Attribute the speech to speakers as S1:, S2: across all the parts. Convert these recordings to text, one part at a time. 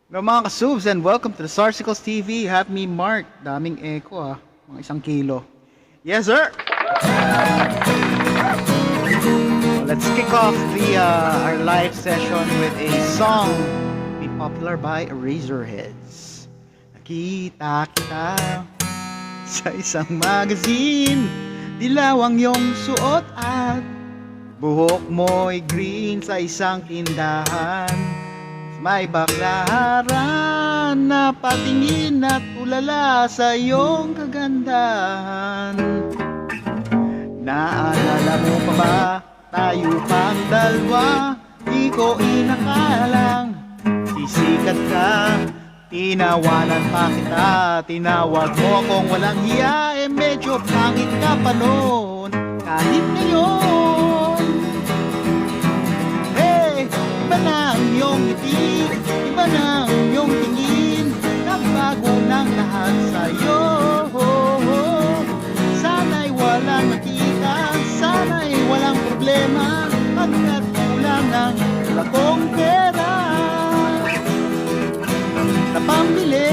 S1: Hello mga kasubs and welcome to the Sarsicles TV. Have me Mark. Daming echo mga 1 kilo. Yes sir! Let's kick off our live session with a song made popular by Razorheads. Nakita kita sa isang magazine, dilaw ang iyong suot at buhok mo'y green sa isang tindahan. May baklaran na patingin at tulala sa iyong kagandahan. Naalala mo pa ba, tayo pang dalawa, di ko inakalang sisikat ka. Tinawanan pa kita, tinawag mo akong walang hiya, medyo pangit ka pa noon, kahit ngayon. Hey, iba na ang iyong ngiti, iba na ang iyong tingin, nagbago ng lahat sa'yo. Sana'y walang nakita, sana'y walang problema, pagkat kulang ng lakong pera na pambili,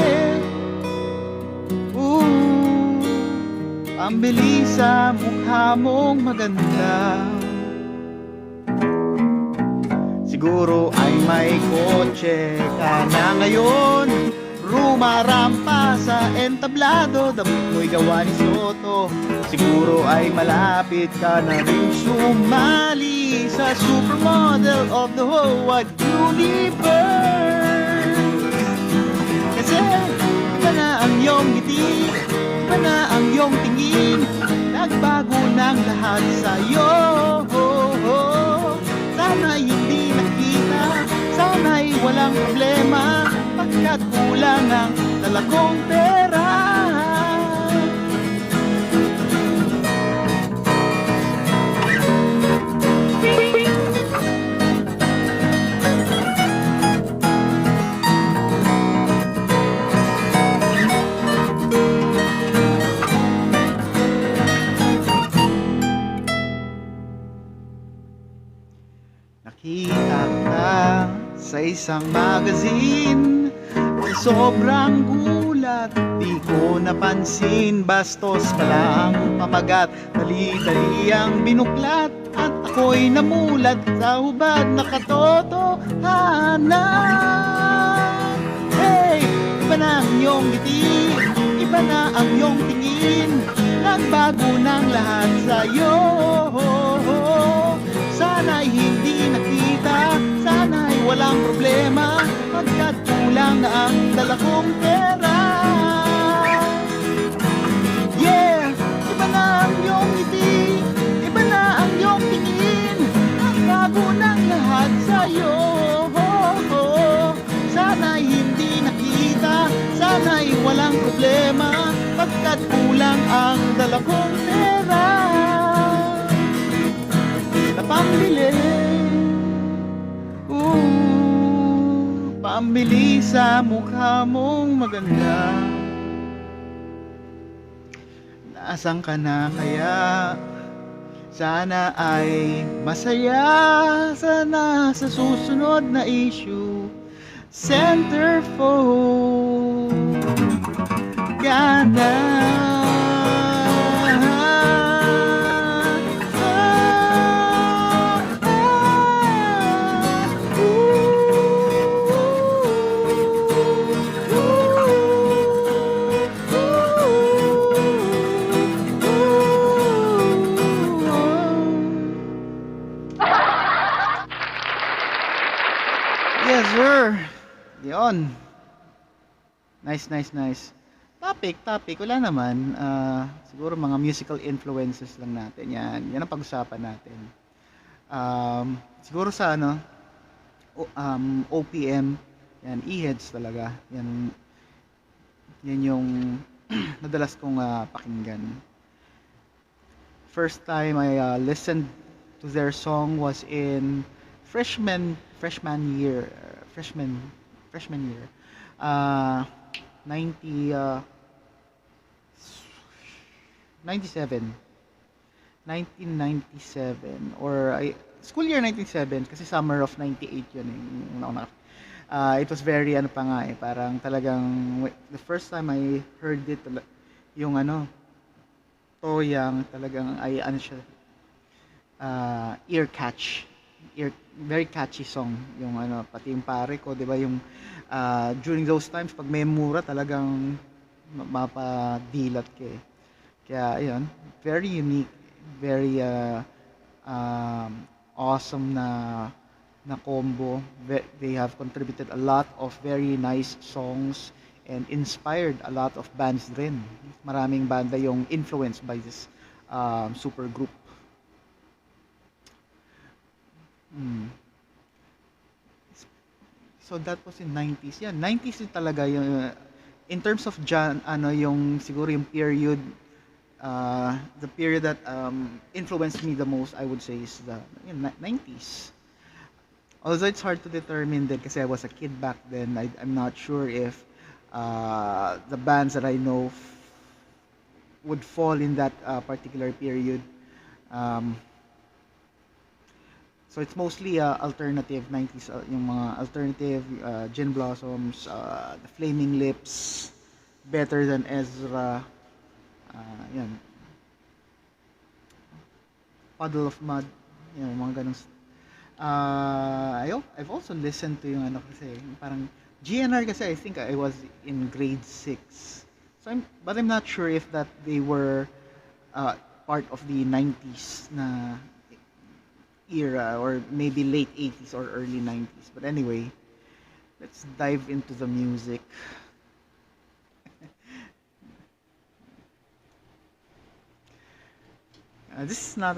S1: pambili sa mukha mong maganda. Siguro ay may kotse ka na ngayon, rumarampa sa entablado, damit mo'y gawa ni Soto. Siguro ay malapit ka na rin sumali sa supermodel of the whole wide universe. Kasi iba na ang iyong ngiti, iba na ang iyong tingin, nagbago ng lahat sa'yo. Sana'y hindi nakita, sana'y walang problema, pagkat kulang ang dala kong pera. Nakita ka sa isang magazine, sobrang gulat, di ko napansin. Bastos pala ang pamagat, dali-dali ang binuklat, at ako'y namulat sa hubad na katotohanan. Hey, iba na ang iyong ngiti, iba na ang iyong tingin, nagbago ng lahat sa'yo. Sana'y hindi nakita, sana'y walang problema, pagkat kulang na ang dala kong pera. Yeah, iba na ang iyong ngiti, iba na ang iyong tingin, ang bago ng lahat sa'yo. Sana'y hindi nakita, sana'y walang problema, pagkat kulang ang dala kong pera na pambili, pambili sa mukha mong maganda. Nasaan ka na kaya? Sana ay masaya, sana sa susunod na issue, centerfold ka na. Yes, sir. Yun. Nice. Topic. Wala naman. Siguro mga musical influences lang natin. Yan ang pag-usapan natin. Siguro sa OPM. Yan, E-heads talaga. Yan yung nadalas kong pakinggan. First time I listened to their song was in freshman year. 1997 or school year 97 kasi summer of 98 yun yung una. It was very ano pa nga eh, parang talagang the first time I heard it, yung ano, Toyang talagang ay ano siya, ear catch. Very catchy song yung ano, pati yung pare ko, 'di ba, yung during those times pag may mura talagang mapadilat ka eh. Kaya ayun, very unique, very awesome na combo. They have contributed a lot of very nice songs and inspired a lot of bands rin. Maraming banda yung influenced by this super group. Mm. So that was in 90s. Yeah, 90s din talaga yung in terms of ano yung siguro yung period the period that influenced me the most, I would say, is the 90s. Although it's hard to determine din kasi I was a kid back then. I'm not sure if the bands that I know would fall in that particular period. So it's mostly alternative 90s, yung mga alternative, Gin Blossoms, The Flaming Lips, Better Than Ezra, yan. Puddle of Mud, yan, mga ganun. I've also listened to yung ano kasi, parang GNR kasi I think I was in grade 6. But I'm not sure if that they were part of the 90s na era or maybe late 80s or early 90s. But anyway, let's dive into the music. This is not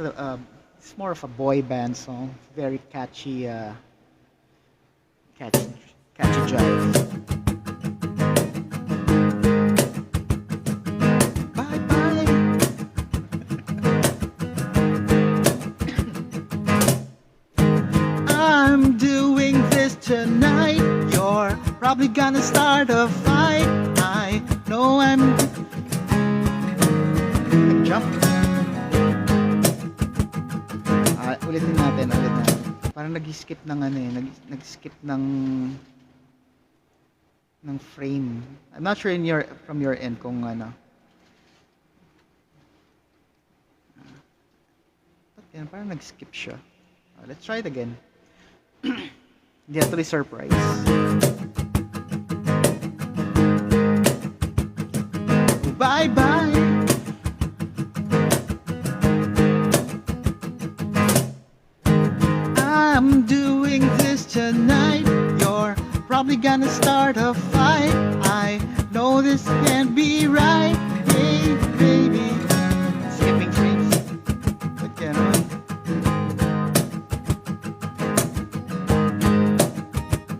S1: it's more of a boy band song. Very catchy, catchy jive. Bye bye. I'm doing this tonight. You're probably gonna start a fight. I know jump. Ulitin natin. Parang nag-skip ng ano eh, nag-skip ng frame. I'm not sure from your end kung ano. But parang nag-skip siya. Let's try it again. Get to the surprise. Bye bye. I'm doing this tonight. You're probably gonna start a fight. I know this can't be right. Hey baby. Skipping frames. Again.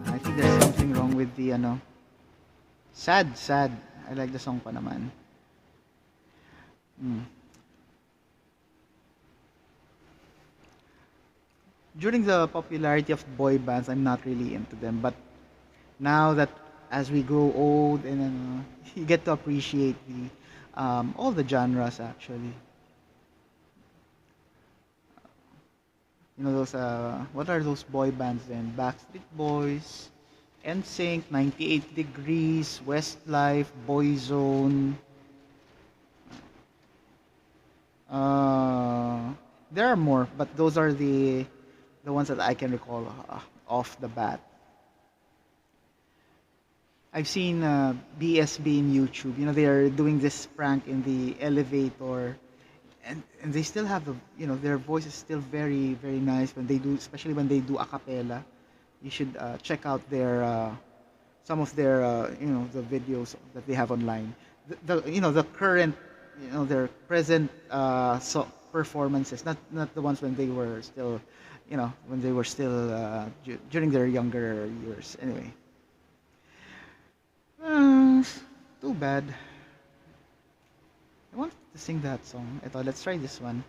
S1: I think there's something wrong with the ano. Sad. I like the song pa naman. During the popularity of boy bands, I'm not really into them. But now that as we grow old and you get to appreciate all the genres actually. You know those what are those boy bands then? Backstreet Boys, NSYNC, 98 Degrees, Westlife, Boyzone. There are more, but those are the ones that I can recall off the bat. I've seen BSB in YouTube. You know, they are doing this prank in the elevator, and they still have their voice is still very very nice when they do, especially when they do a cappella. You should check out their some of their the videos that they have online. The current their present performances, not the ones when they were still during their younger years. Anyway, too bad. I wanted to sing that song. I thought, let's try this one.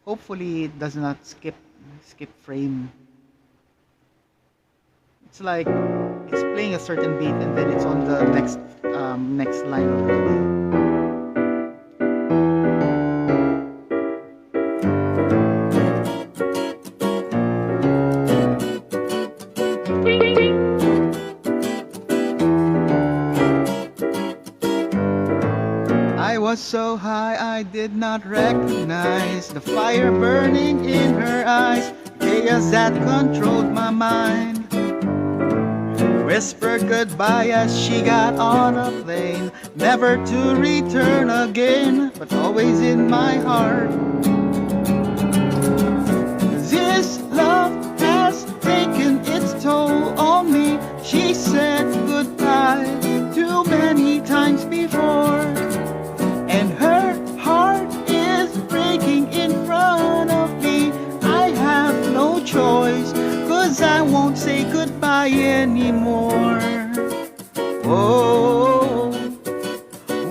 S1: Hopefully it does not skip frame. It's like it's playing a certain beat and then it's on the next line already. was so high I did not recognize the fire burning in her eyes, chaos that controlled my mind. Whispered goodbye as she got on a plane, never to return again, but always in my heart. This love has taken its toll on me. She said goodbye too many times before, and her heart is breaking in front of me. I have no choice, 'cause I won't say goodbye anymore. Whoa,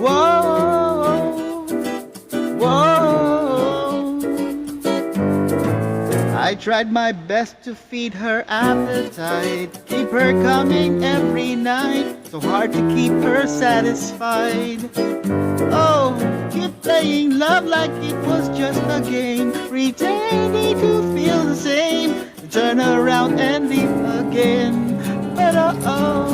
S1: whoa, whoa. I tried my best to feed her appetite, keep her coming every night, so hard to keep her satisfied. Oh, keep playing love like it was just a game, pretending to feel the same, turn around and leave again. But oh,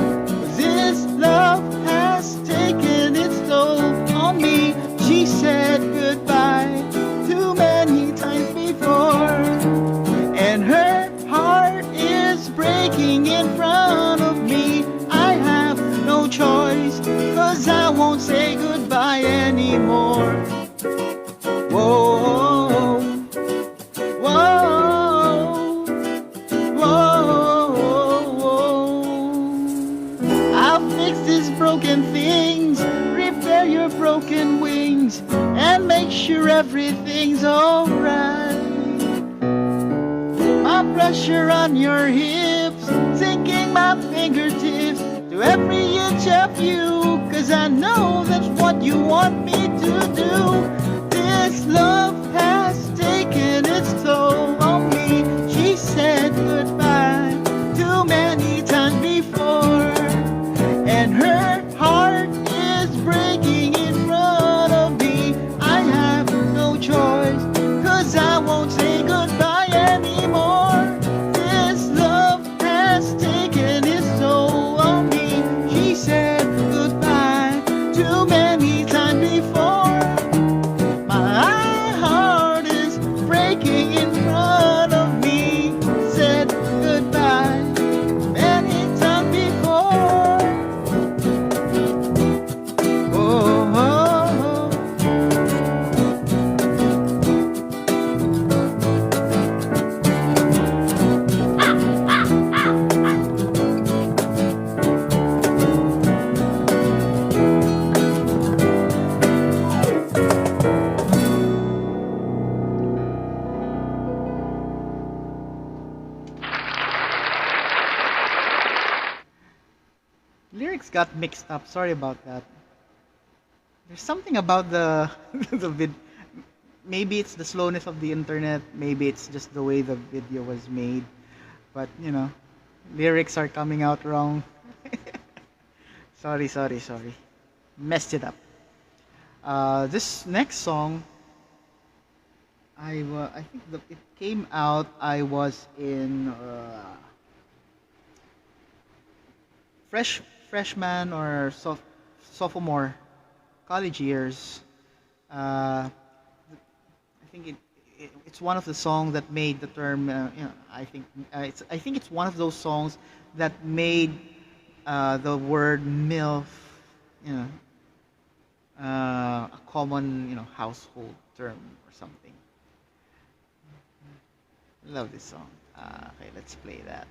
S1: this love has taken its toll on me. She said goodbye too many times before, and her heart is breaking in front of me. I have no choice, 'cause I won't say goodbye anymore. Whoa, whoa, whoa. I'll fix these broken things, repair your broken wings, and make sure everything's alright. My pressure on your hips, sinking my fingertips to every inch of you, 'cause I know that's what you want me to do. This love has taken its toll on me. She said goodbye too many times before, and her heart is breaking in front of me. I have no choice, 'cause I won't say goodbye anymore. This love has taken its toll on me. She said goodbye too many times before. My heart is breaking in front of me. Said goodbye many times before. Oh, oh, lyrics got mixed up. Sorry about that. There's something about the the maybe it's the slowness of the internet, maybe it's just the way the video was made, but lyrics are coming out wrong. Sorry. Messed it up. This next song, I think it came out. I was in freshman or sophomore college years. I think it's one of the songs that made the term. I think it's one of those songs that made the word MILF, a common household term or something. I love this song. Okay, let's play that.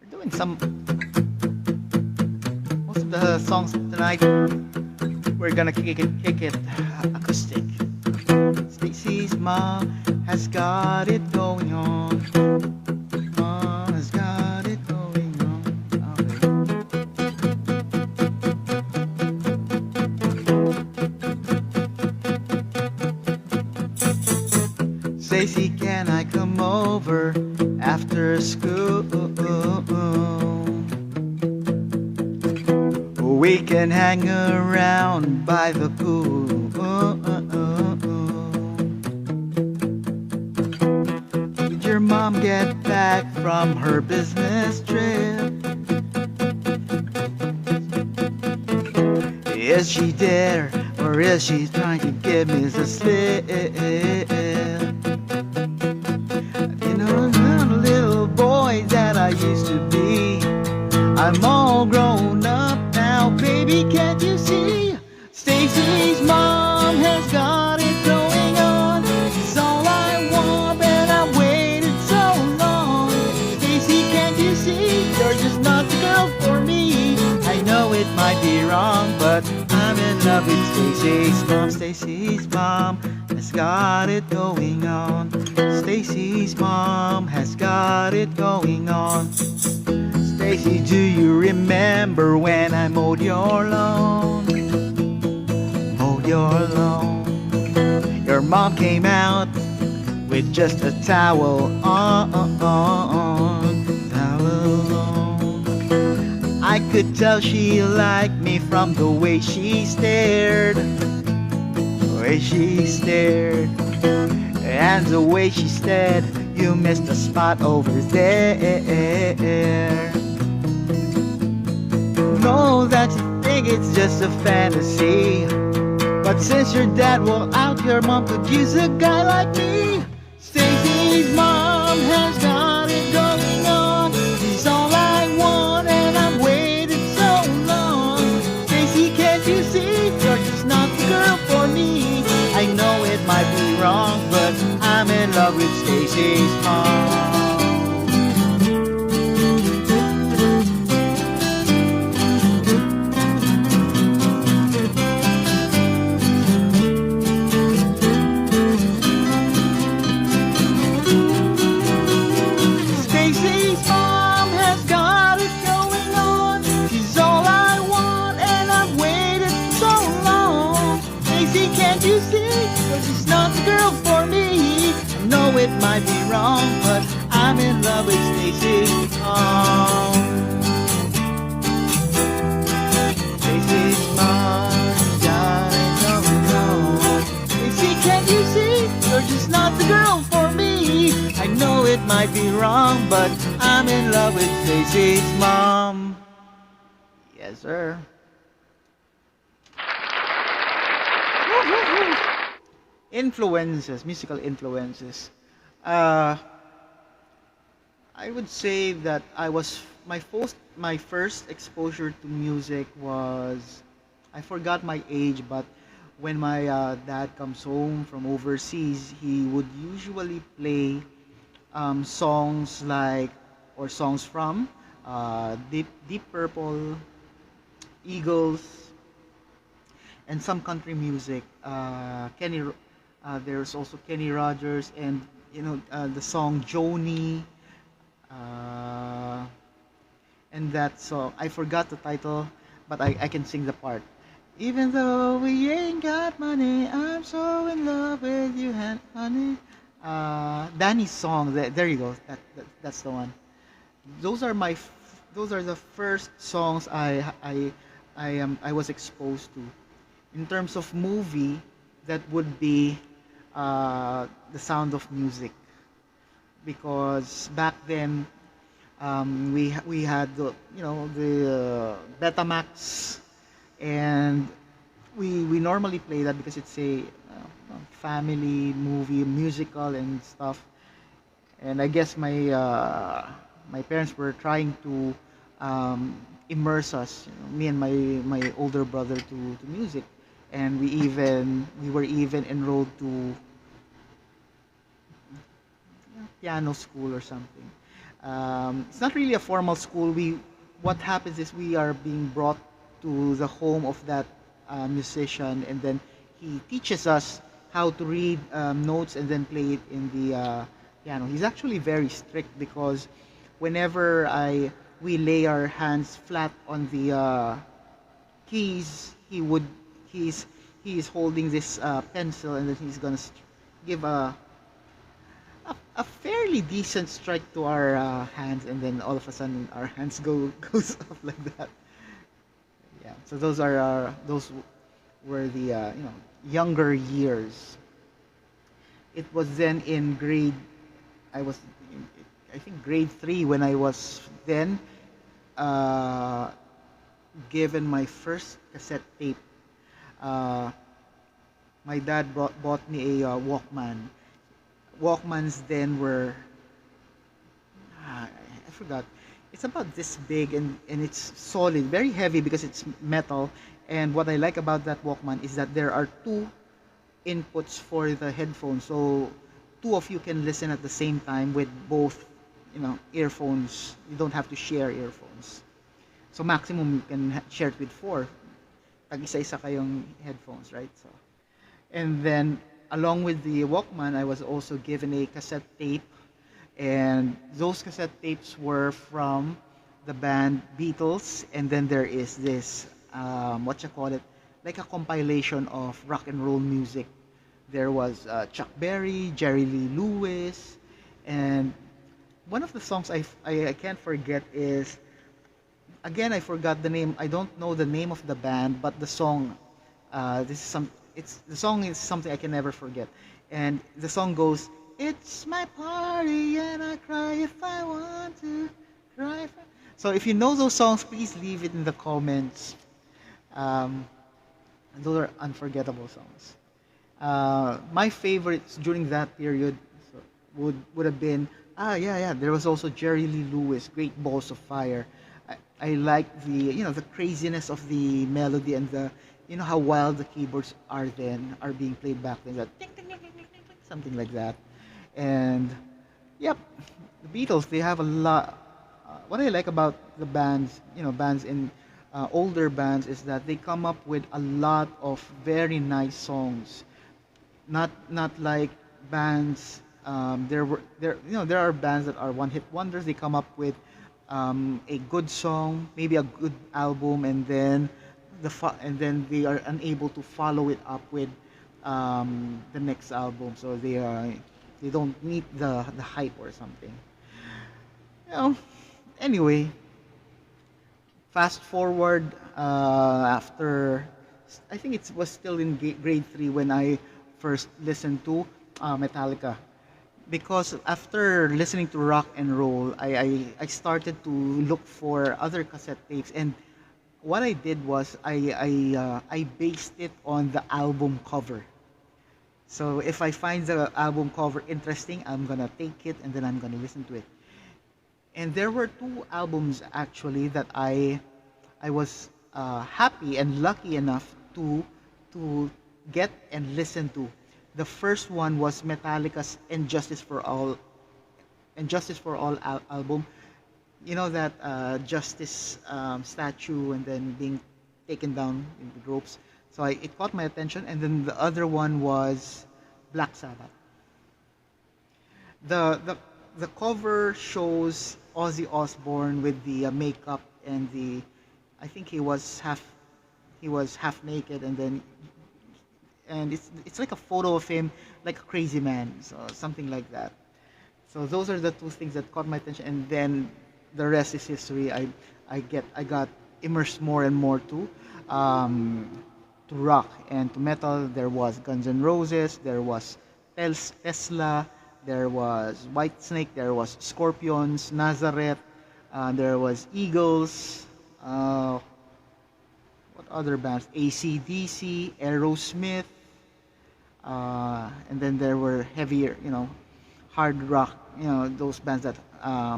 S1: We're doing most of the songs tonight. We're gonna kick it acoustic. Stacy's mom has got it going on. Mom has got it going on. Okay. Stacy, can I come over after school? We can hang around by the pool. Did your mom get back from her business trip? Is she there, or is she trying to give me the slip? You know, I'm a little boy that I used to be. I'm all grown up now, baby, can't you see? Stacy's mom has got it going on. It's all I want, and I waited so long. Stacy, can't you see? You're just not the girl for me. I know it might be wrong, but I'm in love with Stacy's mom. Stacy's mom has got it going on. Stacy's mom has got it going on. Stacy, do you remember when I mowed your lawn? Mowed your lawn. Your mom came out with just a towel on. Towel on. I could tell she liked me from the way she stared. The way she stared. And the way she said, you missed a spot over there. Know that you think it's just a fantasy, but since your dad will out, your mom could use a guy like me. Stacy's mom has got it going on. She's all I want, and I've waited so long. Stacy, can't you see? You're just not the girl for me. I know it might be wrong, but I'm in love with Stacy's mom. Stacy's mom has got it going on. She's all I want, and I've waited so long. Stacy, can't you see? She's not the girl for me. I know it might be wrong, but I'm in love with Stacy's mom. Stacy's mom got it going on. Stacy, can't you see? You're just not the girl for me. I know it might be wrong, but I'm in love with Stacy's mom. Yes, sir. Influences, musical influences. I would say that my first exposure to music was, I forgot my age, but when my dad comes home from overseas, he would usually play songs like, or songs from Deep Purple, Eagles, and some country music. There's also Kenny Rogers, and the song Joni, and that song. I forgot the title, but I can sing the part. Even though we ain't got money, I'm so in love with you, honey. Danny's song. There you go. That's the one. Those are those are the first songs I was exposed to. In terms of movie, that would be The Sound of Music, because back then we had the Betamax, and we normally play that because it's a family movie, musical and stuff. And I guess my parents were trying to immerse us, me and my older brother, to music, and we were even enrolled to piano school or something. It's not really a formal school. What happens is we are being brought to the home of that musician, and then he teaches us how to read notes and then play it in the piano. He's actually very strict, because whenever we lay our hands flat on the keys, he's holding this pencil, and then he's gonna give a fairly decent strike to our hands, and then all of a sudden our hands goes up like that. Yeah. So those were the younger years. It was then in I was I think grade 3 when I was then given my first cassette tape uh, my dad bought me a Walkman. Walkmans then were I forgot. It's about this big and it's solid, very heavy because it's metal. And what I like about that Walkman is that there are two inputs for the headphones, so two of you can listen at the same time with both, earphones. You don't have to share earphones. So maximum you can share it with four. Tag-isa-isa kayong headphones, right? So, and then along with the Walkman, I was also given a cassette tape, and those cassette tapes were from the band Beatles, and then there is this what you call it, like a compilation of rock and roll music. There was Chuck Berry, Jerry Lee Lewis, and one of the songs I can't forget is, again, I forgot the name. I don't know the name of the band, but the song, this is some. It's the song is something I can never forget, and the song goes, "It's my party and I cry if I want to cry." So if you know those songs, please leave it in the comments. Um, those are unforgettable songs. My favorites during that period would have been, yeah, there was also Jerry Lee Lewis, Great Balls of Fire. I like the craziness of the melody and the how wild the keyboards are being played back then, that ding, ding, ding, ding, ding, ding, something like that. And yep, the Beatles, they have a lot. What I like about the bands, bands in older bands, is that they come up with a lot of very nice songs. Not like bands. There are bands that are one hit wonders. They come up with a good song, maybe a good album, and then and then they are unable to follow it up with the next album. So they don't meet the hype or something. You know. Anyway, fast forward after, I think it was still in grade 3 when I first listened to Metallica. Because after listening to rock and roll, I started to look for other cassette tapes, and what I did was I based it on the album cover. So if I find the album cover interesting, I'm gonna take it and then I'm gonna listen to it. And there were two albums actually that I was happy and lucky enough to get and listen to. The first one was Metallica's Injustice for All album. You know that Justice statue and then being taken down in the ropes. So it caught my attention. And then the other one was Black Sabbath. The the the cover shows Ozzy Osbourne with the makeup and I think he was half naked, and it's like a photo of him like a crazy man, so something like that. So those are the two things that caught my attention, and then the rest is history. I got immersed more and more to rock and to metal. There was Guns N' Roses, there was Tesla, there was Whitesnake, there was Scorpions, Nazareth, there was Eagles. What other bands? AC/DC, Aerosmith, and then there were heavier, hard rock, those bands that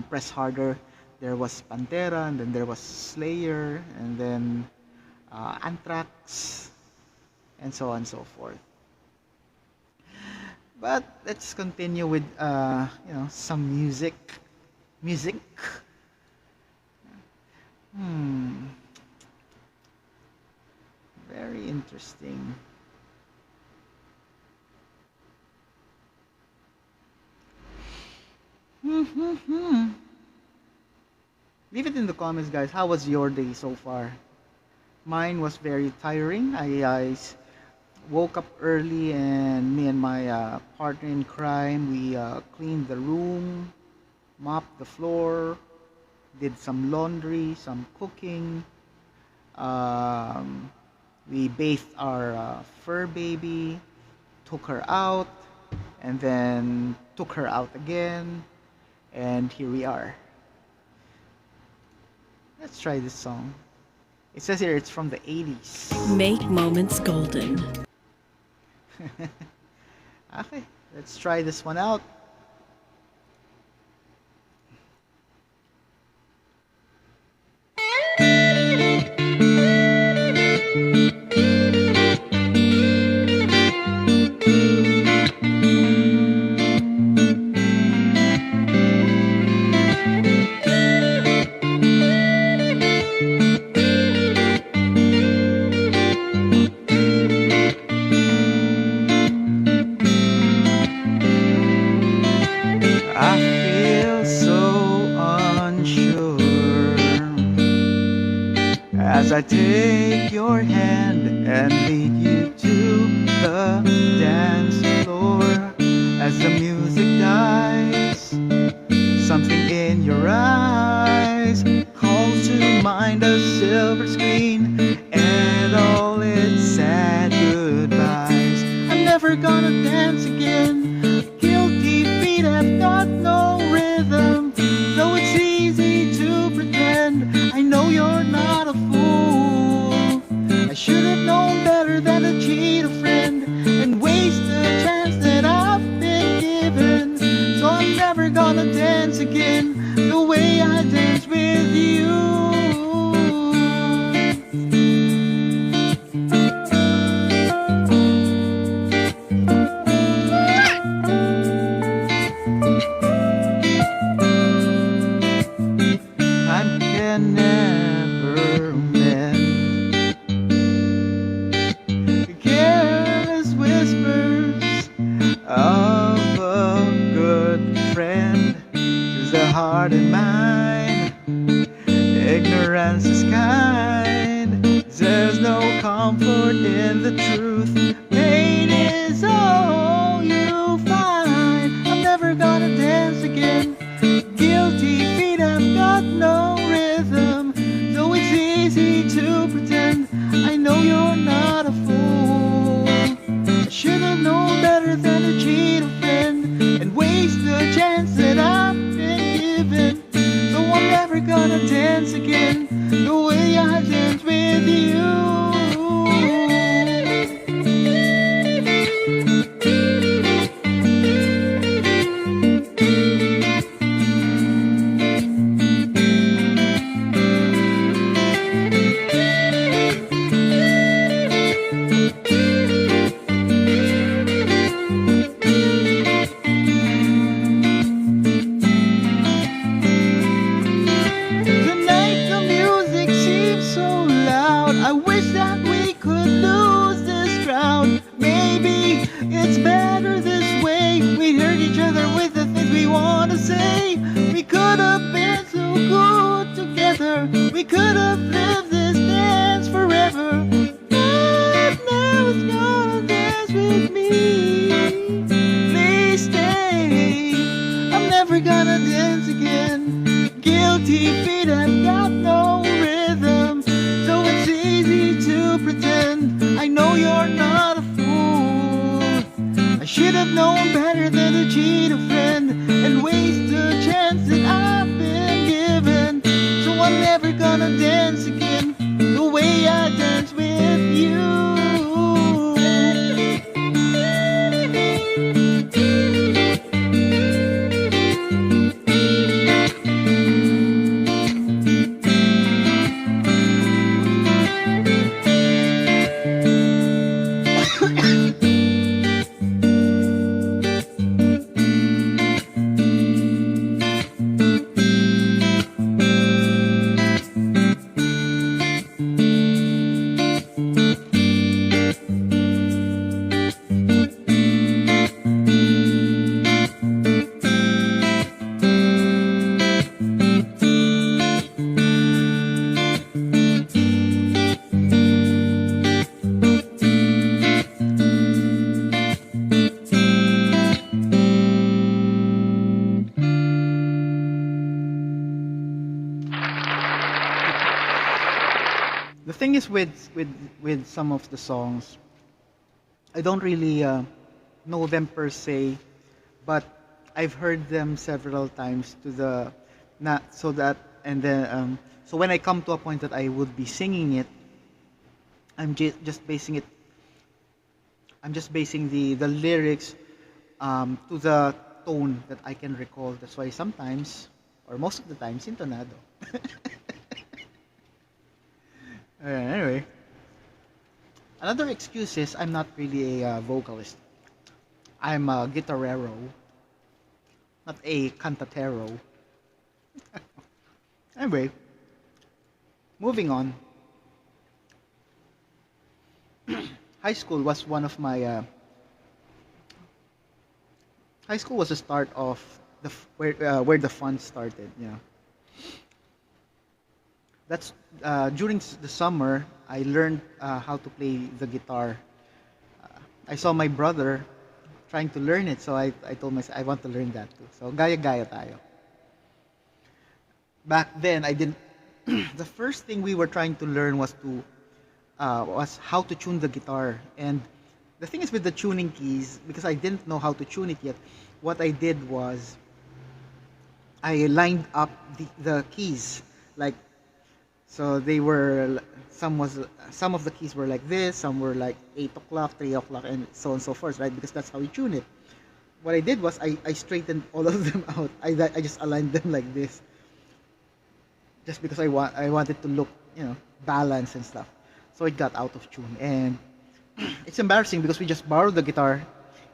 S1: press harder. There was Pantera, and then there was Slayer, and then Anthrax, and so on and so forth. But let's continue with some music. Music. Hmm. Very interesting. Leave it in the comments, guys. How was your day so far? Mine was very tiring. I woke up early, and me and my partner in crime, we cleaned the room, mopped the floor, did some laundry, some cooking. Um, we bathed our fur baby, took her out, and then took her out again, and here we are. Let's try this song. It says here it's from the 80s.
S2: Make moments golden.
S1: Okay, let's try this one out. I feel so unsure as I take your hand and lead you to the dance floor. As the music dies, something in your eyes calls to mind a silver screen and all its sad goodbyes. I'm never gonna dance again. Guilty feet have got no rhythm. Though it's easy to pretend, I know you're not a fool. I should have known better than to cheat a friend and waste the chance that I've been given. So I'm never gonna dance again the way I danced with you. Time can never mend the careless whispers of a good friend. 'Tis the heart and mind, ignorance is kind. There's no comfort in the truth. Pain is all you find. I'm never gonna dance again. Guilty feet have got no rhythm. Though it's easy to pretend, I know you're not a fool. I should have known better than to cheat a friend and waste the chance that I've been given. So I'm never gonna dance again the way I danced with you. Tonight the music seems so loud. I wish that we could lose this crowd. Maybe it's better this way. We heard each other with the things we want to say. We could have been so good together. We could have lived this dance forever. But now it's gonna dance with me. Please stay. I'm never gonna dance again. Guilty feet have got no rhythm. So it's easy to pretend. I know you're not a fool. I should have known better than to cheat a friend and waste the chance that I've been given. So I'm never gonna dance again the way I danced with you. The thing is with some of the songs, I don't really know them per se, but I've heard them several times to the not so that And then so when I come to a point that I would be singing it, I'm just basing it. I'm just basing the lyrics to the tone that I can recall. That's why sometimes, or most of the time, sintonado. Anyway, another excuse is I'm not really a vocalist. I'm a guitarero, not a cantatero. Anyway, moving on. High school was one of my high school was the start of where the fun started. That's during the summer I learned how to play the guitar. I saw my brother trying to learn it, so I told myself I want to learn that too. So gaya-gaya tayo. Back then I didn't. The first thing we were trying to learn was how to tune the guitar. And the thing is with the tuning keys, because I didn't know how to tune it yet, what I did was I lined up the keys, like, so they were some of the keys were like this, some were like 8 o'clock, 3 o'clock, and so on and so forth, right? Because that's how we tune it. What I did was I straightened all of them out. I just aligned them like this, just because I wanted to look, balanced and stuff. So it got out of tune, and it's embarrassing because we just borrowed the guitar.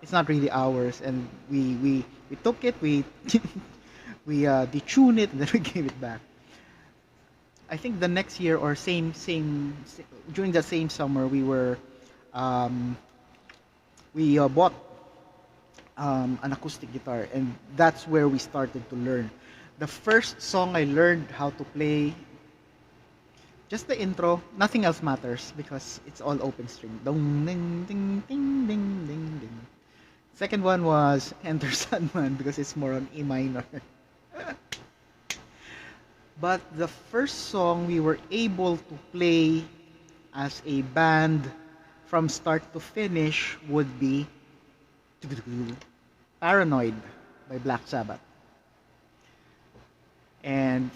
S1: It's not really ours, and we took it, we we detuned it, and then we gave it back. I think the next year or during the same summer we bought an acoustic guitar, and that's where we started to learn. The first song I learned how to play, just the intro, nothing else matters because it's all open string. Dong, ding, ding, ding, ding, ding, ding. Second one was Enter Sandman because it's more on E minor. But the first song we were able to play as a band from start to finish would be Paranoid by Black Sabbath. And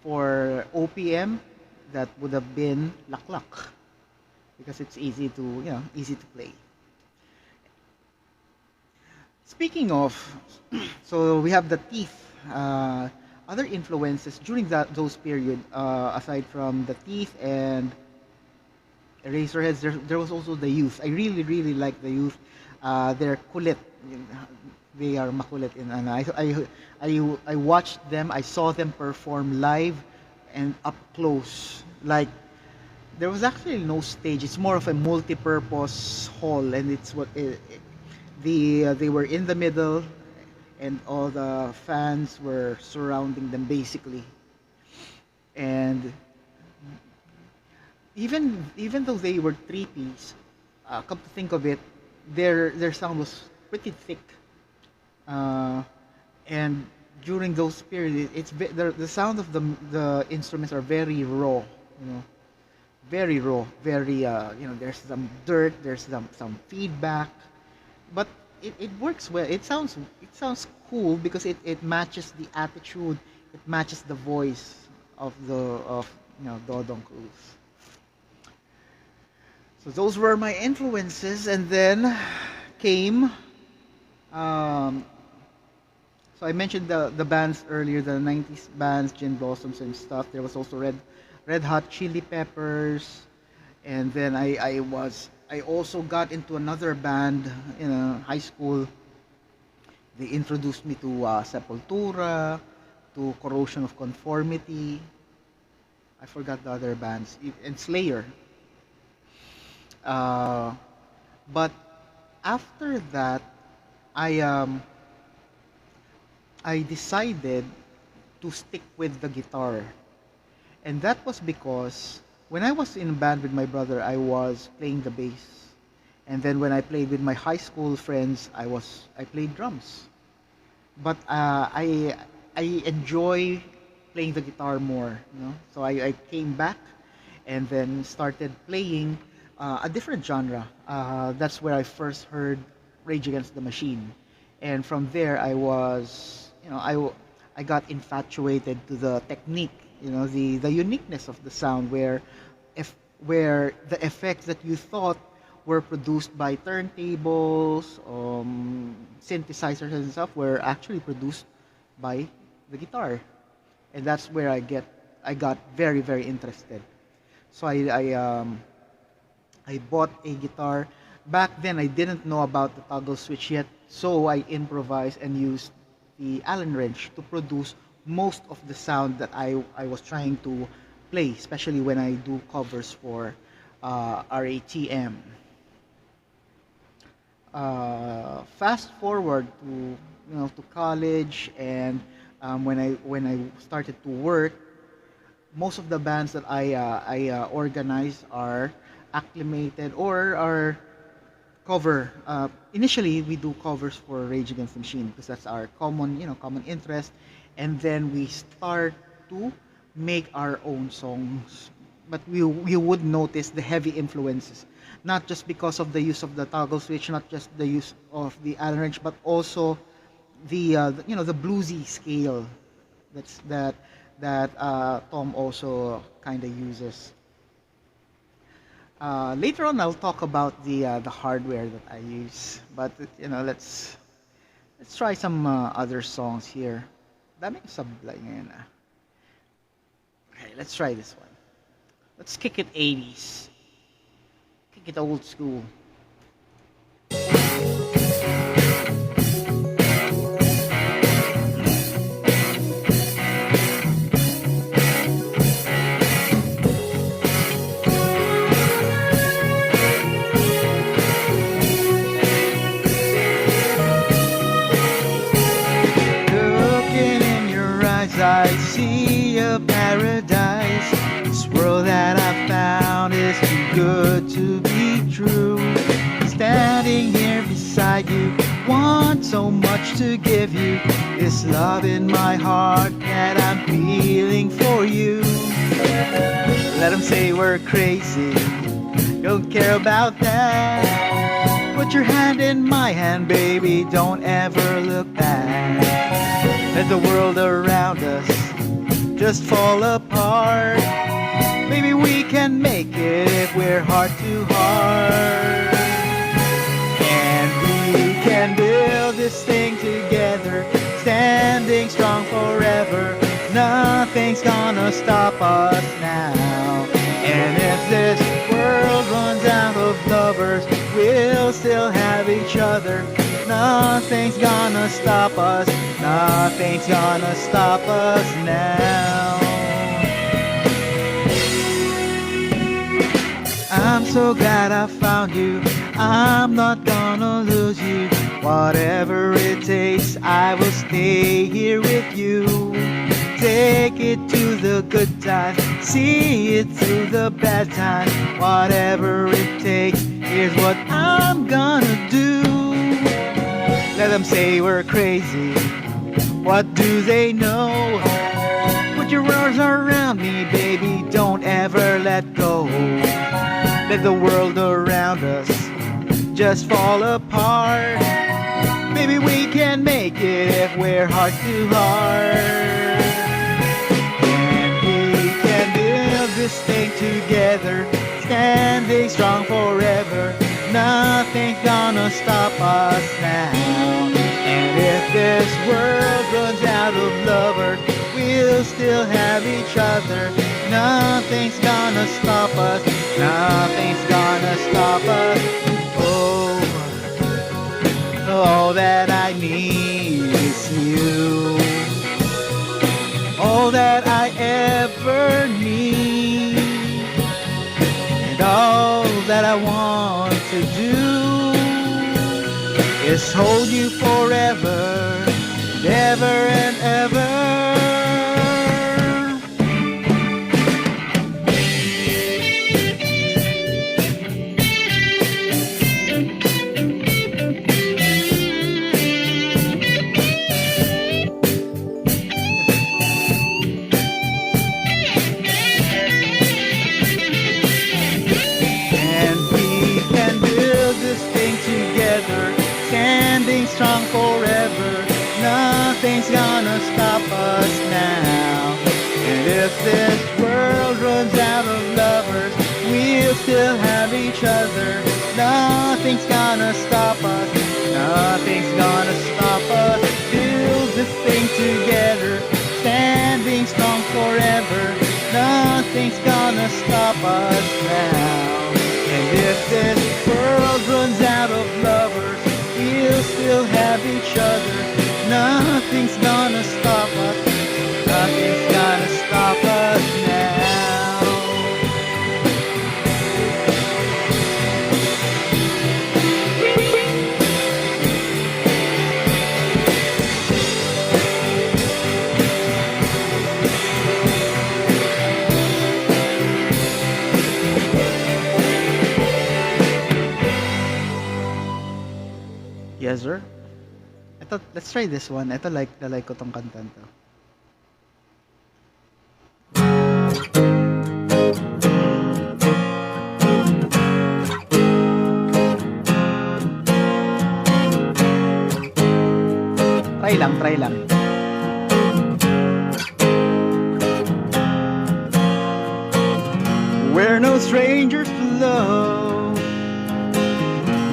S1: for OPM, that would have been Laklak because it's easy to play. Speaking of, so we have the Teeth. Other influences during those period, aside from the Teeth and Eraserheads, there was also the Youth. I really, really like the Youth. They're kulit. They are makulit. And I watched them. I saw them perform live and up close. Like, there was actually no stage. It's more of a multi-purpose hall, and it's they were in the middle, and all the fans were surrounding them basically. And even though they were three-piece, come to think of it, their sound was pretty thick. And during those periods, the sound of the instruments are very raw, very raw, very there's some dirt, there's some feedback, but it works well. It sounds cool because it matches the attitude, it matches the voice of Dodong Cruz. So those were my influences, and then came so I mentioned the bands earlier, the 90s bands, Gin Blossoms and stuff. There was also Red Hot Chili Peppers, and then I also got into another band in high school. They introduced me to Sepultura, to Corrosion of Conformity. I forgot the other bands, and Slayer. But after that, I decided to stick with the guitar. And that was because when I was in a band with my brother, I was playing the bass. And then when I played with my high school friends, I played drums. But I enjoy playing the guitar more, So I came back and then started playing a different genre. That's where I first heard Rage Against the Machine. And from there, I I got infatuated to the technique, the uniqueness of the sound, if where the effects that you thought were produced by turntables, synthesizers and stuff were actually produced by the guitar, and that's where I got very very interested. So I bought a guitar. Back then I didn't know about the toggle switch yet, so I improvised and used the Allen wrench to produce most of the sound that I was trying to play, especially when I do covers for RATM. Fast forward to to college, and when I started to work, most of the bands that I organize are acclimated or are cover. Initially, we do covers for Rage Against the Machine because that's our common interest, and then we start to make our own songs. But we would notice the heavy influences, not just because of the use of the toggle switch, not just the use of the Allen wrench, but also the bluesy scale that Tom also kind of uses. Later on, I'll talk about the hardware that I use. But let's try some other songs here. Daming sablay ngayon ah. Okay, let's try this one. Let's kick it 80s. Kick it old school. I see a paradise. This world that I found is too good to be true. Standing here beside you, want so much to give you. This love in my heart that I'm feeling for you. Let them say we're crazy, don't care about that. Put your hand in my hand, baby, don't ever look back. Let the world around us just fall apart. Maybe we can make it if we're heart to heart. And we can build this thing together, standing strong forever. Nothing's gonna stop us now. And if this world runs out of lovers, we'll still have each other. Nothing's gonna stop us. Nothing's gonna stop us now. I'm so glad I found you. I'm not gonna lose you. Whatever it takes, I will stay here with you. Take it to the good times, see it through the bad times. Whatever it takes, here's what I'm gonna do. Let them say we're crazy, what do they know? Put your arms around me, baby, don't ever let go. Let the world around us just fall apart. Maybe we can make it if we're heart to heart. And we can build this thing together, standing strong forever. Nothing's gonna stop us now. And if this world runs out of lovers, we'll still have each other. Nothing's gonna stop us. Nothing's gonna stop us. Oh, all that I need is you. All that I ever need. And all that I want to do is hold you forever, and ever and ever. Standing strong forever, nothing's gonna now. And if this world runs out of lovers, we'll still have each other. Nothing's gonna stop us. Nothing's gonna stop us. Build this thing together, standing strong forever. Nothing's gonna stop us now. And if this world runs out of lovers, we'll still have each other. Nothing's gonna stop us. Nothing's gonna stop us now. Yes, sir. Let's try this one. Ito like ko tong kanta to. Try lang. We're no strangers to love.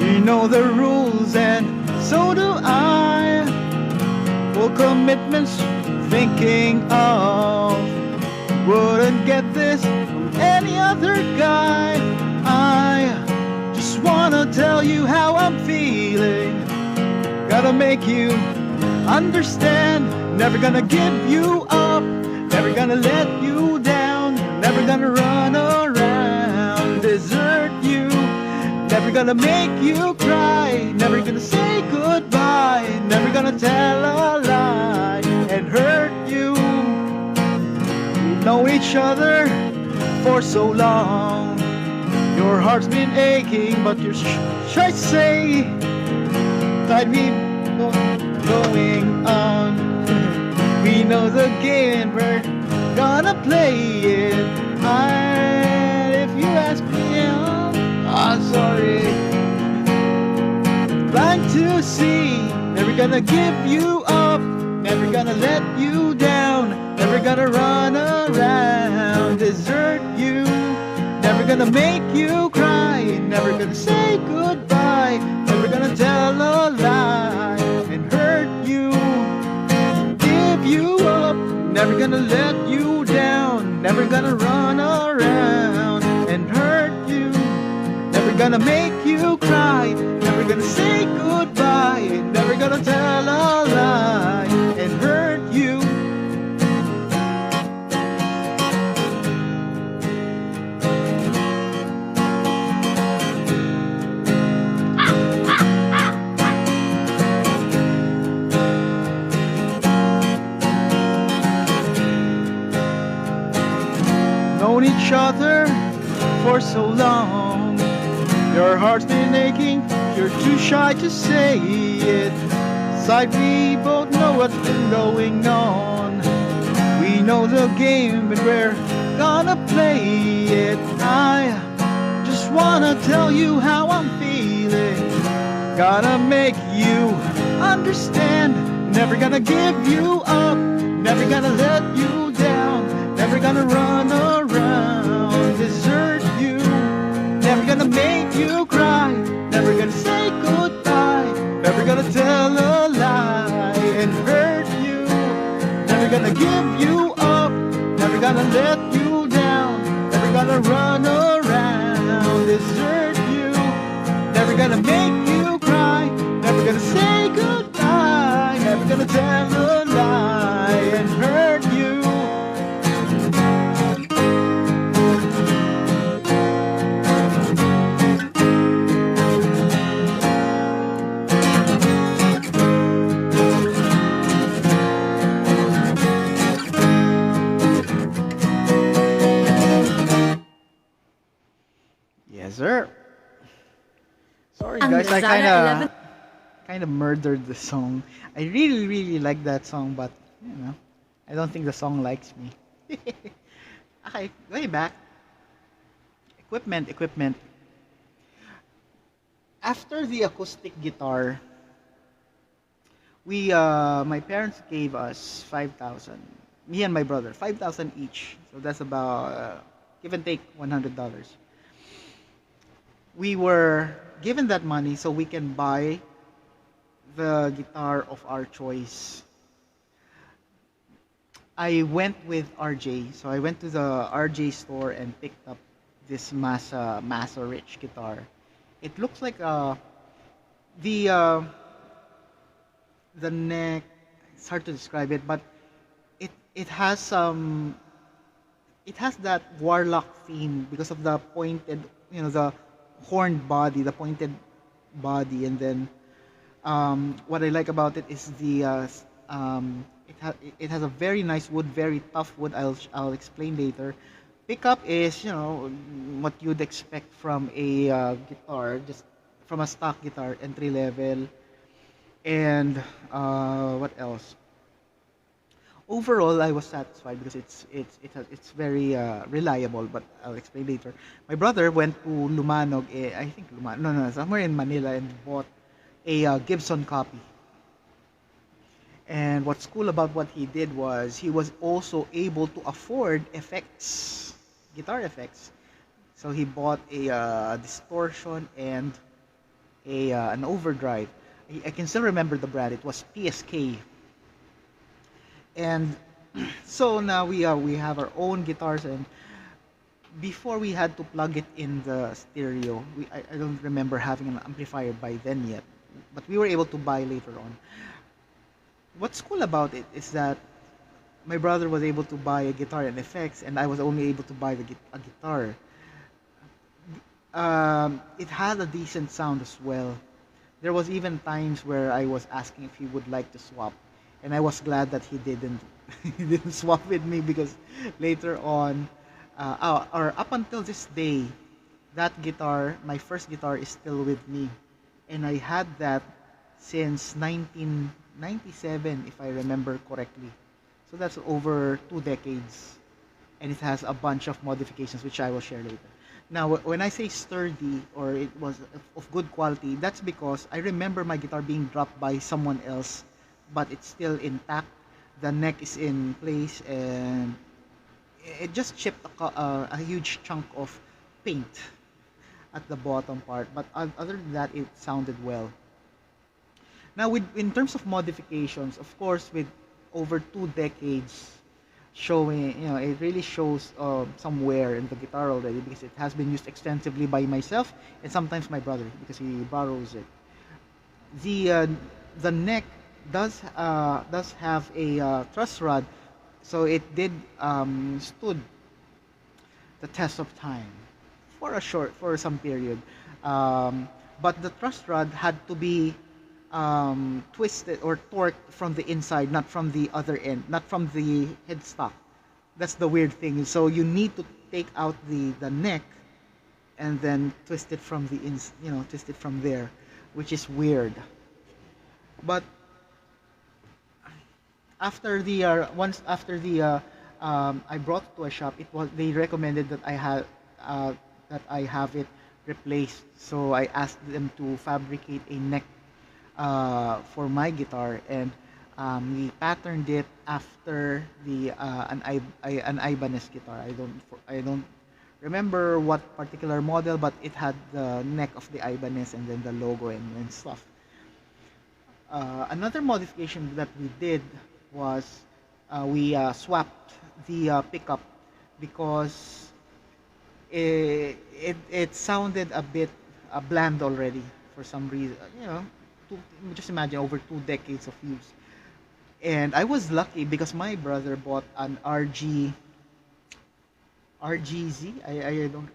S1: We know the rules and so do I. Full commitments thinking of. Wouldn't get this from any other guy. I just wanna tell you how I'm feeling. Gotta make you understand. Never gonna give you up. Never gonna let you down. Never gonna run around, desert you. Never gonna make you cry. Never gonna say goodbye. Never gonna tell a lie and hurt you. We've known each other for so long. Your heart's been aching, but you're shy to say that we going on. We know the game, we're gonna play it. If you ask me, I'm sorry. Blind to see, never gonna give you up, never gonna let you down, never gonna run around, desert you, never gonna make you cry, never gonna say goodbye, never gonna tell a lie and hurt you, give you up, never gonna let you down, never gonna run around and hurt you. Never gonna make you cry, never gonna say goodbye, never gonna tell a lie and hurt you. Known each other for so long. Your heart's been aching, you're too shy to say it. Inside we both know what's been going on. We know the game and we're gonna play it. I just wanna tell you how I'm feeling. Gotta make you understand. Never gonna give you up, never gonna let you down, never gonna run around, desert you. Never gonna make you cry, never gonna say goodbye, never gonna tell a lie and hurt you. Never gonna give you up, never gonna let you down, never gonna run around, desert you. Never gonna make you cry, never gonna say goodbye, never gonna tell a lie and hurt you. Yes, sir. Sorry, guys. I kind of murdered the song. I really like that song, but I don't think the song likes me. Okay, way back. Equipment. After the acoustic guitar, my parents gave us 5,000 me and my brother, 5,000 each. So that's about give and take $100. We were given that money so we can buy the guitar of our choice. I went with RJ, so I went to the RJ store and picked up this Massa Rich guitar. It looks like the uh, the neck. It's hard to describe it, but it has it has that warlock theme because of the pointed, the horned body, the pointed body, and then what I like about it is it has a very nice wood, very tough wood. I'll explain later. Pickup is what you'd expect from a guitar, just from a stock guitar, entry level, and what else? Overall, I was satisfied because it's very reliable. But I'll explain later. My brother went to Lumanog, I think Lumanog, no, somewhere in Manila, and bought a Gibson copy. And what's cool about what he did was he was also able to afford effects, guitar effects. So he bought a distortion and a an overdrive. I can still remember the brand. It was PSK. And so now we have our own guitars, and before we had to plug it in the stereo. I don't remember having an amplifier by then yet, but we were able to buy later on. What's cool about it is that my brother was able to buy a guitar and effects, and I was only able to buy a guitar. It had a decent sound as well. There was even times where I was asking if he would like to swap, and I was glad that he didn't. He didn't swap with me because later on, or up until this day, that guitar, my first guitar, is still with me, and I had that since 1997, if I remember correctly. So that's over 2 decades, and it has a bunch of modifications which I will share later. Now, when I say sturdy or it was of good quality, that's because I remember my guitar being dropped by someone else, but it's still intact. The neck is in place, and it just chipped a huge chunk of paint at the bottom part. But other than that, it sounded well. Now, in terms of modifications, of course, with over 2 decades showing, it really shows some wear in the guitar already because it has been used extensively by myself and sometimes my brother because he borrows it. The uh, the neck does have a truss rod, so it did stood the test of time for some period. But the truss rod had to be twisted or torqued from the inside, not from the other end, not from the headstock. That's the weird thing. So you need to take out the neck and then twist it from twist it from there, which is weird. But after the once after the I brought it to a shop, they recommended that I have it replaced. So I asked them to fabricate a neck for my guitar, and we patterned it after the an Ibanez guitar. I don't remember what particular model, but it had the neck of the Ibanez and then the logo and stuff. Another modification that we did was we swapped the pickup because it sounded a bit bland already for some reason. Just imagine over 2 decades of use. And I was lucky because my brother bought an RGZ. I don't,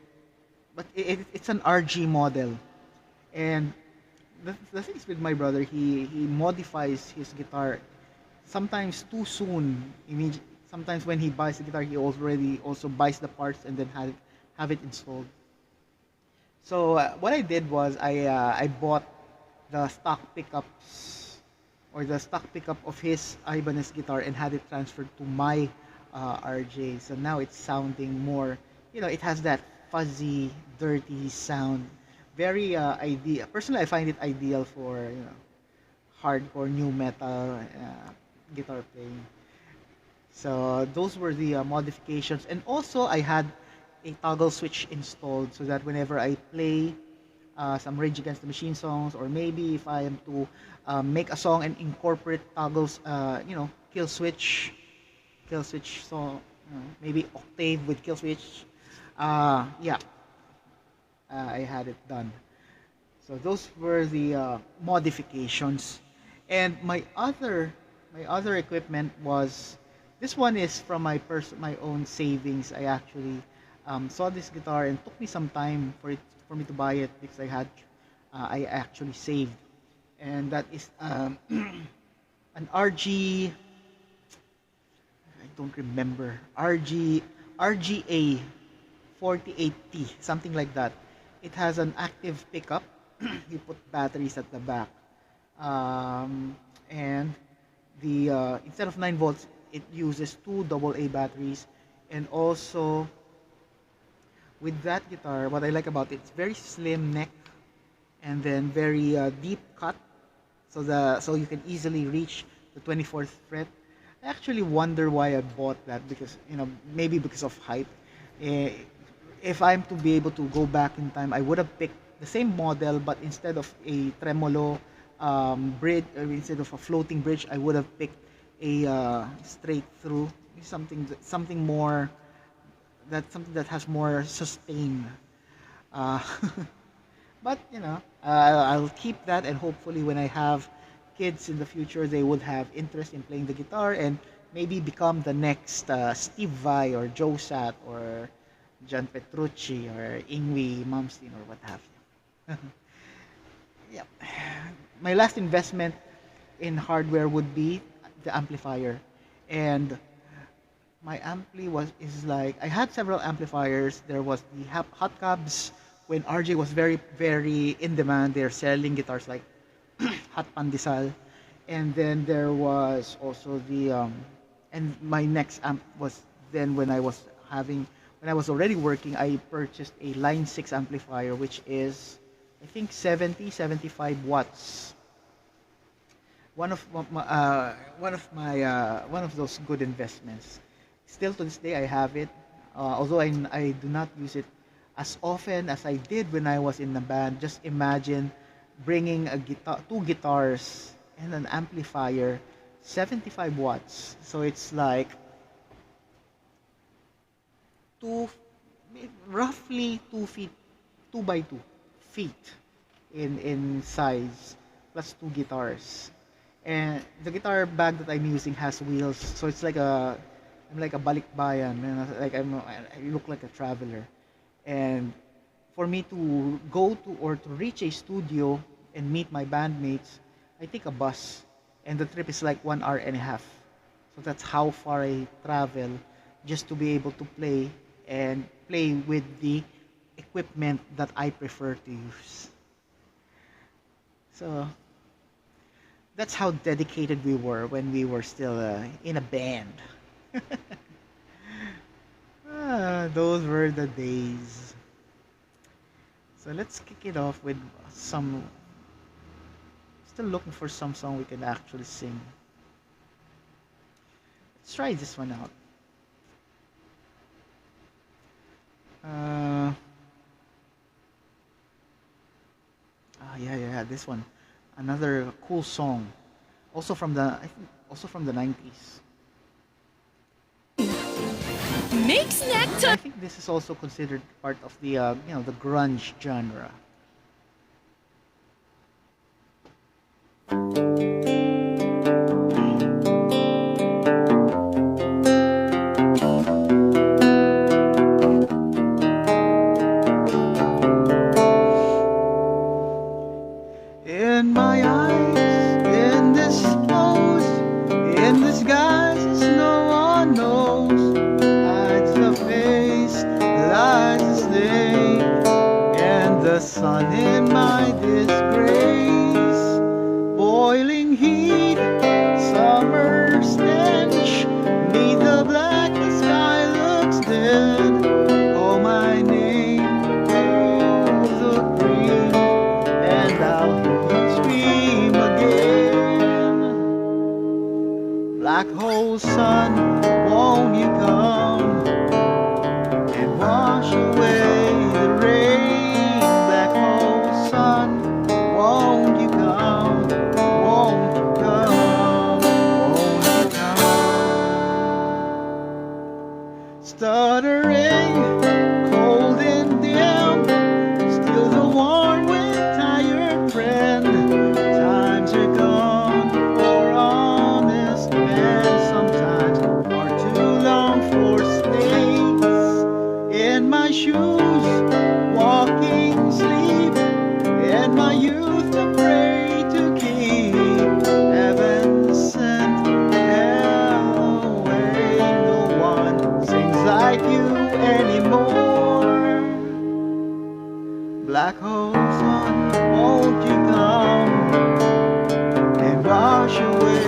S1: but it's an RG model. And the thing is with my brother, he modifies his guitar sometimes too soon. Sometimes when he buys the guitar, he already also buys the parts and then have it installed. So what I did was I bought the stock pickups or the stock pickup of his Ibanez guitar and had it transferred to my RJ. So now it's sounding more, it has that fuzzy, dirty sound. Very ideal. Personally, I find it ideal for hardcore new metal guitar playing. So those were the modifications, and also I had a toggle switch installed so that whenever I play some Rage Against the Machine songs, or maybe if I am to make a song and incorporate toggles, kill switch song, maybe octave with kill switch. Yeah, I had it done. So those were the modifications, and my other equipment was, this one is from my own savings. I actually saw this guitar and took me some time for me to buy it because I actually saved, and that is an I don't remember, RGA 48T, something like that. It has an active pickup. You put batteries at the back, and the instead of 9 volts, it uses two AA batteries, and also with that guitar, what I like about it, it's very slim neck, and then very deep cut, so you can easily reach the 24th fret. I actually wonder why I bought that, because maybe because of hype. Eh, if I'm to be able to go back in time, I would have picked the same model, but instead of a tremolo bridge, or instead of a floating bridge, I would have picked a straight through, something more, something that has more sustain. Uh, but I'll keep that, and hopefully when I have kids in the future, they would have interest in playing the guitar and maybe become the next Steve Vai or Joe Sat or John Petrucci or Ingwie Malmsteen or what have you. Yeah. My last investment in hardware would be the amplifier, and my ampli is like, I had several amplifiers. There was the Hot Cabs when RJ was very very in demand. They're selling guitars like Hot Pandesal, and then there was also the and my next amp was then when I was already working. I purchased a Line 6 amplifier, which is, I think, 75 watts. One of those good investments. Still to this day, I have it. Although I do not use it as often as I did when I was in the band. Just imagine bringing two guitars and an amplifier, 75 watts. So it's like two, roughly 2 feet, 2 by 2 feet in size, plus two guitars. And the guitar bag that I'm using has wheels, so I'm like a balikbayan, man. I look like a traveler. And for me to go to or to reach a studio and meet my bandmates, I take a bus, and the trip is like 1 hour and a half. So that's how far I travel just to be able to play with the equipment that I prefer to use. So that's how dedicated we were when we were still in a band. Those were the days. So let's kick it off with some. Still looking for some song we can actually sing. Let's try this one out. Yeah, this one. Another cool song. Also from the 90s.
S2: Make snack
S1: I
S2: time.
S1: think this is also considered part of the the grunge genre. In my eyes, in this clothes, in disguises no one knows, hides the face, lies the snake, and the sun in my disgrace. Boiling heat, summer stench, beneath the black, the sky looks dead. Oh, my name, rose of green, and I'll scream again. Black hole sun, stuttering, cold and dim, still the worn with tired friend. Times are gone for honest men, sometimes are too long for stays. In my shoes, walking sleep, in my youth to pray to keep. Heaven sent hell away, no one sings like you anymore. Black hole sun, won't you come and wash away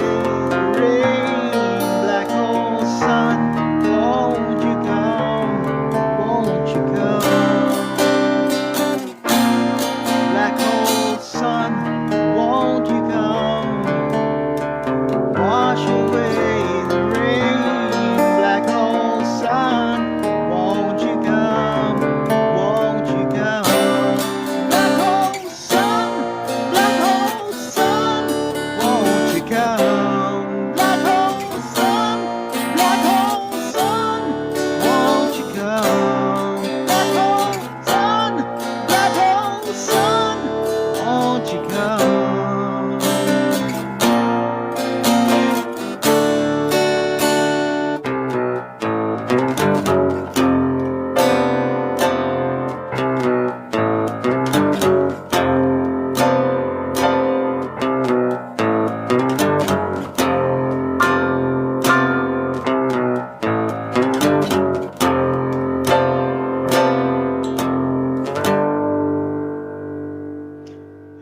S1: the rain? Black hole sun, won't you come, won't you come? Black hole sun, won't you come, wash away the rain? Black hole sun, won't you come, won't you come? Black hole sun, won't you come? Black hole sun, won't you come? Black hole sun, won't you come?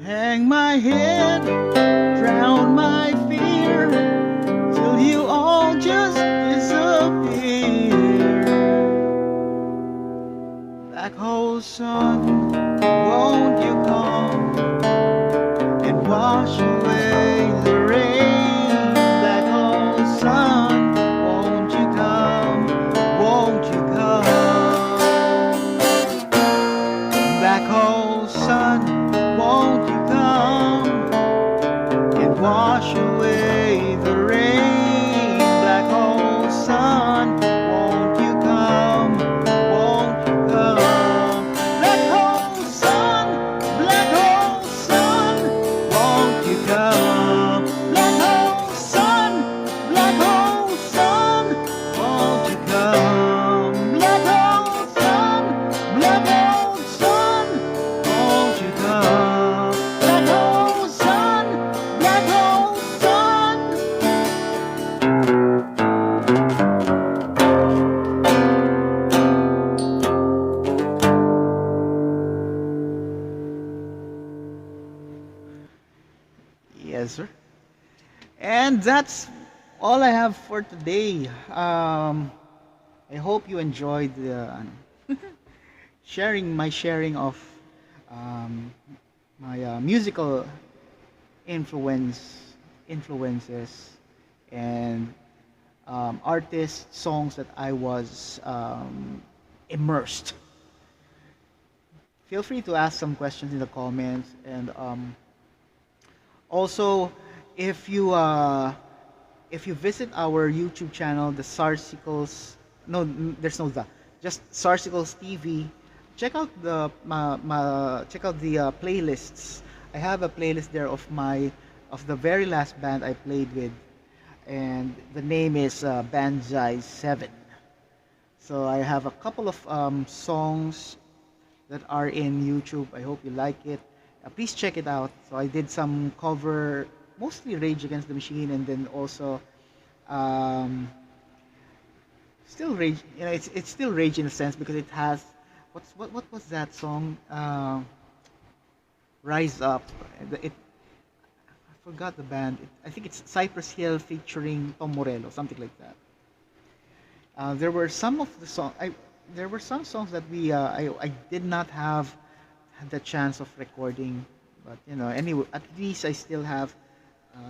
S1: Hang my head, drown my fear, till you all just disappear. Black hole sun, won't you come and wash away the rain? Black hole sun, won't you come, won't you come? Black hole sun, won't you come and wash away the rain? Black hole sun, won't you come, won't you come? Black hole sun, won't you come? Black hole sun, won't you come? Black hole sun, won't you come? Black hole sun, Yes, sir. And that's all I have for today. I hope you enjoyed the sharing of my musical influences and artist songs that I was immersed. Feel free to ask some questions in the comments, and also if you visit our YouTube channel, the Sarsicles, no, there's no the, just Sarsicles TV. Check out the playlists. I have a playlist there of the very last band I played with, and the name is Banzai 7. So I have a couple of songs that are in YouTube. I hope you like it. Please check it out. So I did some cover, mostly Rage Against the Machine, and then also still Rage. You know, it's still Rage in a sense because it has what was that song? Rise Up. I forgot the band. I think it's Cypress Hill featuring Tom Morello, something like that. There were some of the songs. There were some songs that I did not have the chance of recording, but you know, anyway, at least I still have,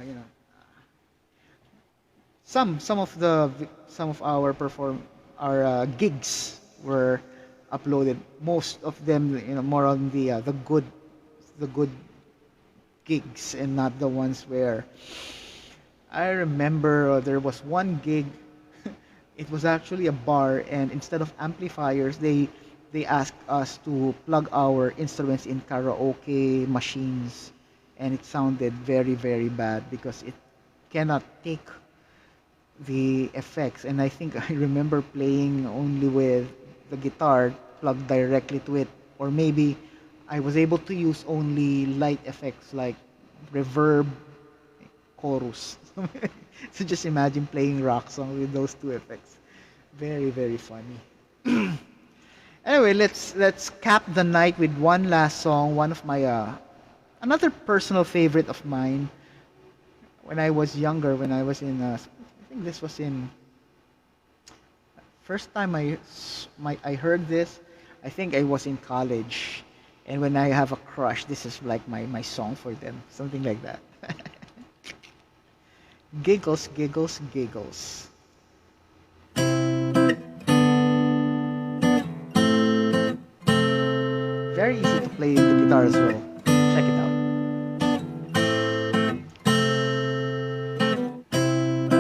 S1: you know, some of our gigs were uploaded. Most of them, you know, more on the good gigs and not the ones where I remember there was one gig It was actually a bar, and instead of amplifiers, they asked us to plug our instruments in karaoke machines, and it sounded very very bad because it cannot take the effects. And I think I remember playing only with the guitar plugged directly to it, or maybe I was able to use only light effects like reverb, chorus. So just imagine playing rock song with those two effects. Very very funny. Anyway, let's cap the night with one last song, one of my another personal favorite of mine. When I was younger, when I was in I think this was in first time I heard this, I think I was in college. And when I have a crush, this is like my song for them, something like that. Giggles, giggles, giggles. Very easy to play the guitar as well. Check it out.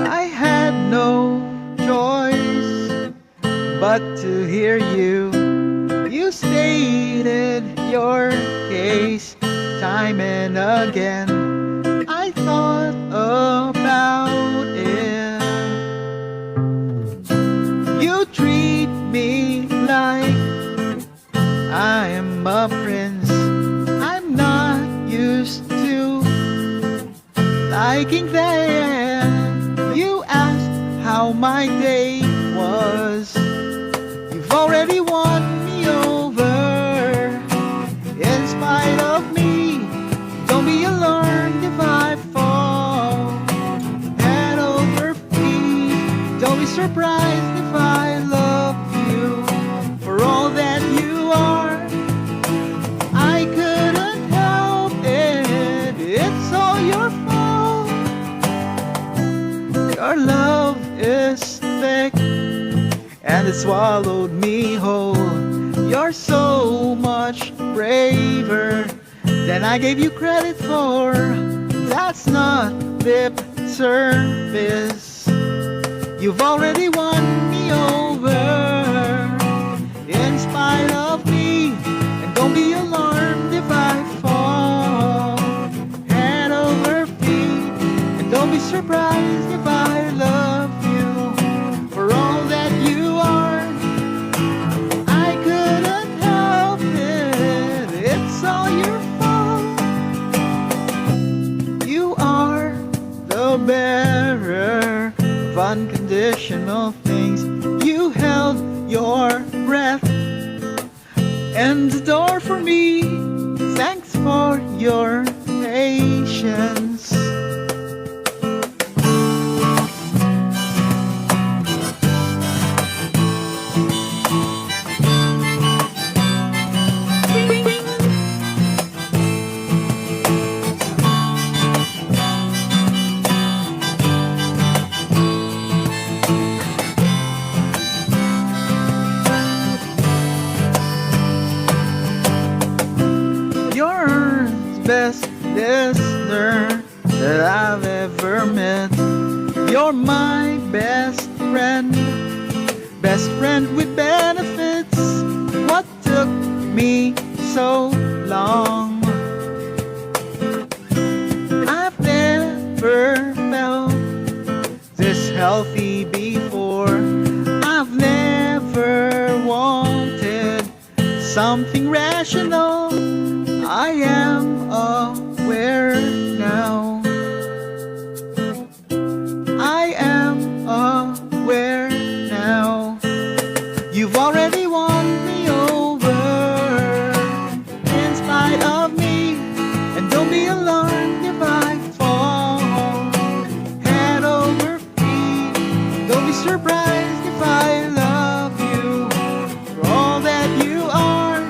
S1: I had no choice but to hear you. You stated your case time and again. I thought about it. You treat me like I am a prince. I'm not used to liking that. You asked how my day was. You've already won me over. In spite of me, don't be alarmed if I fall head over feet. Don't be surprised if I love you for all that you are. I couldn't help it. It's all your fault. Your love is thick and it swallowed me whole. You're so much braver than I gave you credit for. That's not lip service. You've already won me over. In spite of me, and don't be alarmed if I fall head over feet. And don't be surprised if I love you for all that you are. I couldn't help it. It's all your fault. You are the bearer of unconditional things. You held your breath and the door for me. Thanks for your patience. You're the best listener that I've ever met. You're my best friend with benefits. What took me so long? I've never felt this healthy before. I've never wanted something rational. I am aware now. I am aware now. You've already won me over. In spite of me, and don't be alarmed if I fall head over feet. Don't be surprised if I love you for all that you are.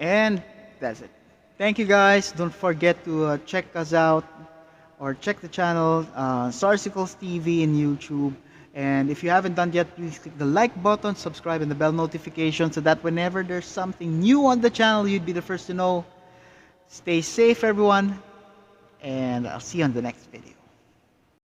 S1: And that's it. Thank you guys. Don't forget to check us out or check the channel Sarsicles TV in YouTube. And if you haven't done yet, please click the like button, subscribe, and the bell notification so that whenever there's something new on the channel, you'd be the first to know. Stay safe, everyone, and I'll see you on the next video.